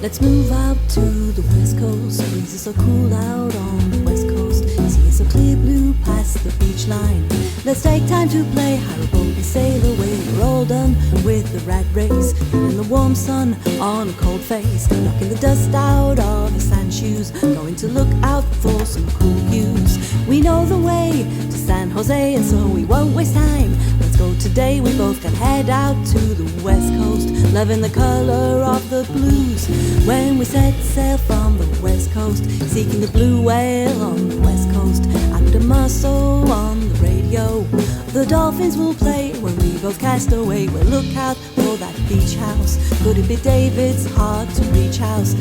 Let's move out to the west coast. Breezes are cool out on the west coast. Sea is so clear blue past the beach line. Let's take time to play hire a boat and sail away. We're all done with the rat race. In the warm sun on a cold face, knocking the dust out of the sand shoes. Going to look out for some cool views. We know the way to San Jose, and so we won't waste time. Let's go today, we both can head out to the west coast, loving the color of the blues. When we set sail from the west coast, seeking the blue whale on the west coast. I put a muscle on the radio. The dolphins will play when we both cast away. We'll look out for that beach house. Could it be David's hard to reach house?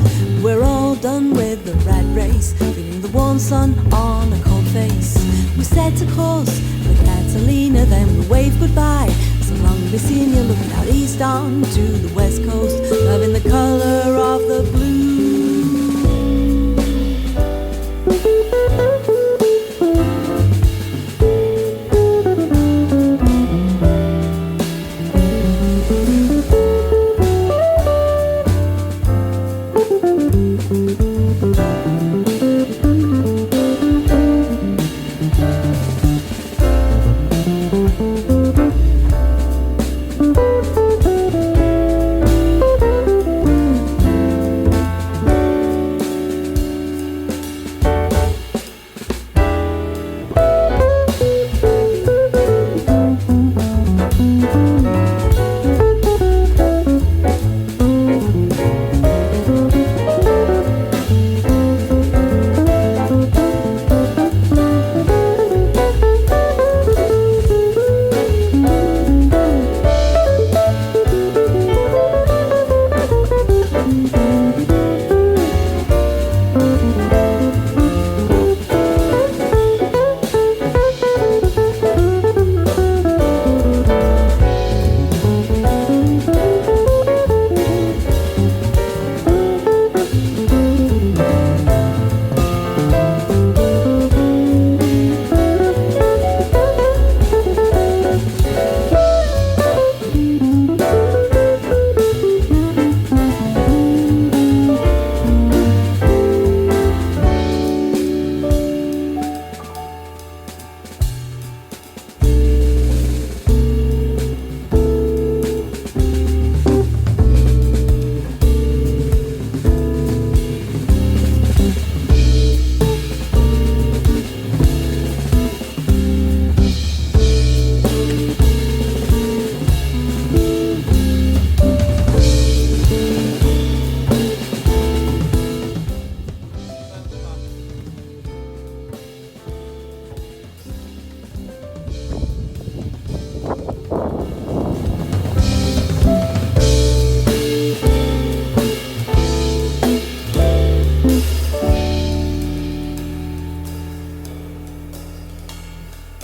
We're all done with the rat race, feeling the warm sun on a cold face. We set a course for Catalina, then we'll wave goodbye. So long to be seen you looking out east on to the west coast, loving the color of the blue.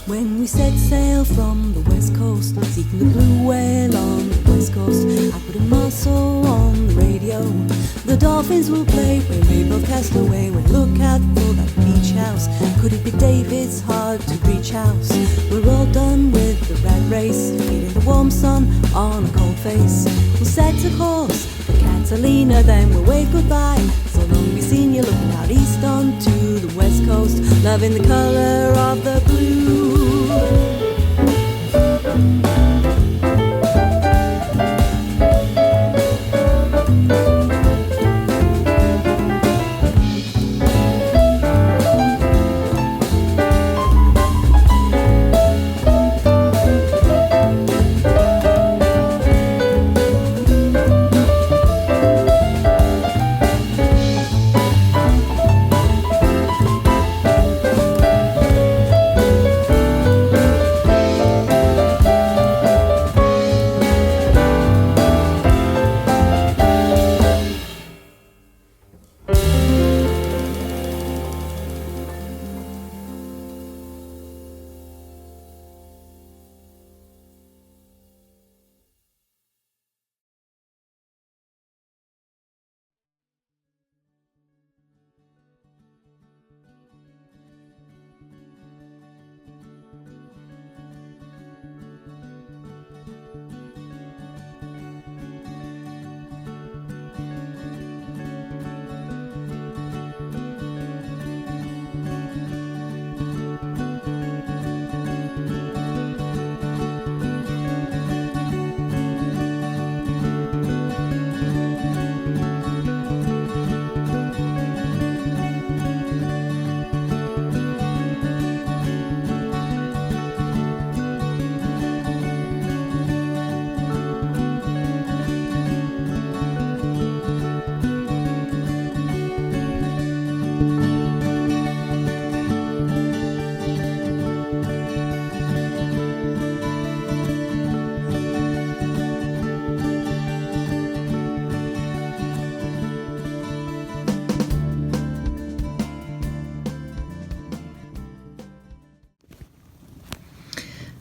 When we set sail from the west coast, seeking the blue whale on the west coast, I put a muscle on the radio. The dolphins will play when we both cast away. We'll look out for that beach house. Could it be David's hard to reach house? We're all done with the rat race, feeling the warm sun on a cold face. We'll set a course for Catalina, then we'll wave goodbye. So long we seen you looking out east on to the west coast, loving the color of the blue.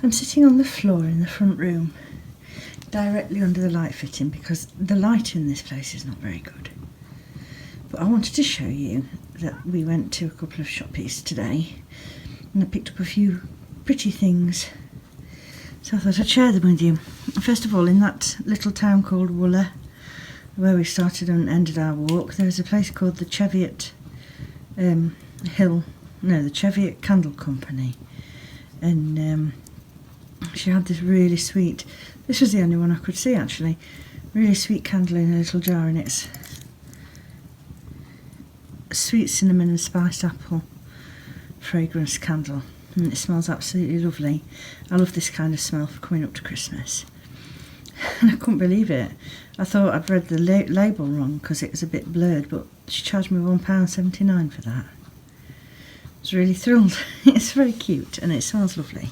I'm sitting on the floor in the front room, directly under the light fitting, because the light in this place is not very good. But I wanted to show you that we went to a couple of shoppies today and I picked up a few pretty things. So I thought I'd share them with you. First of all, in that little town called Wooler, where we started and ended our walk, there's a place called the Cheviot the Cheviot Candle Company. And she had this really sweet, this was the only one I could see actually, really sweet candle in a little jar, and it's sweet cinnamon and spiced apple fragrance candle, and it smells absolutely lovely. I love this kind of smell for coming up to Christmas. And I couldn't believe it. I thought I'd read the label wrong because it was a bit blurred, but she charged me £1.79 for that. I was really thrilled. It's very cute and it smells lovely.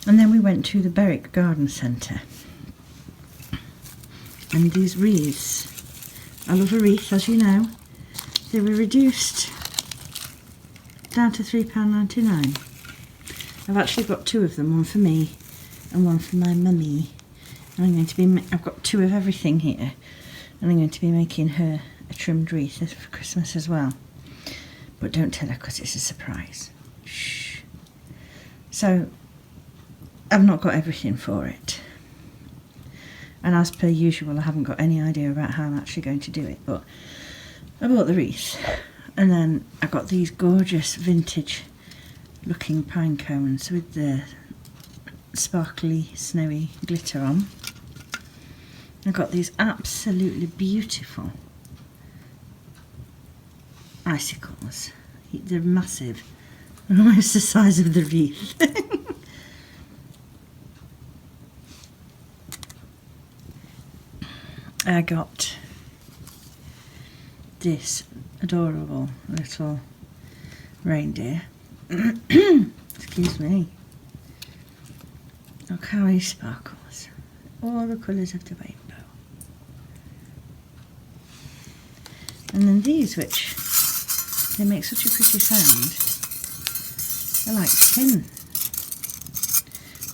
And then we went to the Berwick Garden Centre, and these wreaths, I love a wreath, as you know. They were reduced down to £3.99. I've actually got two of them, one for me and one for my mummy. And I'm going to be, I've got two of everything here, and I'm going to be making her a trimmed wreath for Christmas as well. But don't tell her because it's a surprise. Shh. So I've not got everything for it. And as per usual, I haven't got any idea about how I'm actually going to do it, but I bought the wreath, and then I got these gorgeous vintage looking pine cones with the sparkly snowy glitter on. I got these absolutely beautiful icicles. They're massive, almost the size of the wreath. I got this adorable little reindeer. Excuse me. Look how he sparkles. All the colours of the rainbow. And then these, which they make such a pretty sound. They're like tin.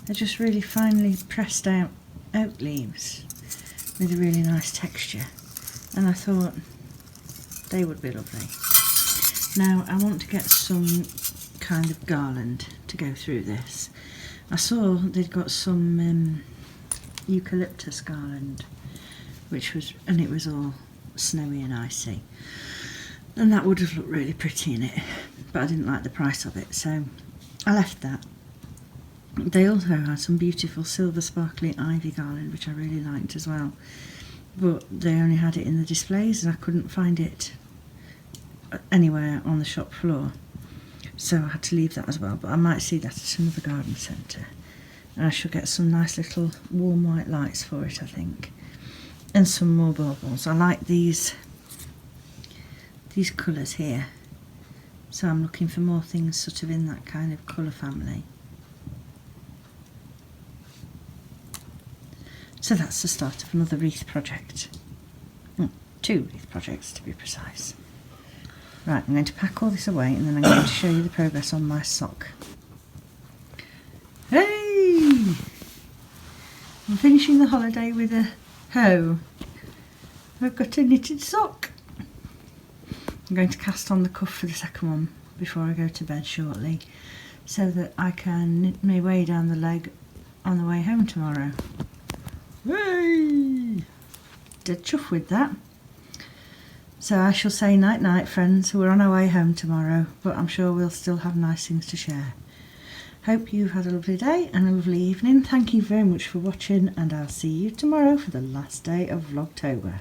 They're just really finely pressed out oak leaves with a really nice texture, and I thought they would be lovely. Now I want to get some kind of garland to go through this. I saw they'd got some eucalyptus garland, and it was all snowy and icy, and that would have looked really pretty in it, but I didn't like the price of it, so I left that. They also had some beautiful silver sparkly ivy garland, which I really liked as well, but they only had it in the displays and I couldn't find it anywhere on the shop floor, so I had to leave that as well. But I might see that at another garden centre, and I shall get some nice little warm white lights for it, I think, and some more baubles. I like these colours here, so I'm looking for more things sort of in that kind of colour family. So that's the start of another wreath project. Two wreath projects to be precise. Right, I'm going to pack all this away and then I'm going to show you the progress on my sock. Hey! I'm finishing the holiday with a hoe. I've got a knitted sock. I'm going to cast on the cuff for the second one before I go to bed shortly, so that I can knit my way down the leg on the way home tomorrow. Hooray! Dead chuff with that. So I shall say night night, friends. We're on our way home tomorrow, but I'm sure we'll still have nice things to share. Hope you've had a lovely day and a lovely evening. Thank you very much for watching, and I'll see you tomorrow for the last day of Vlogtober.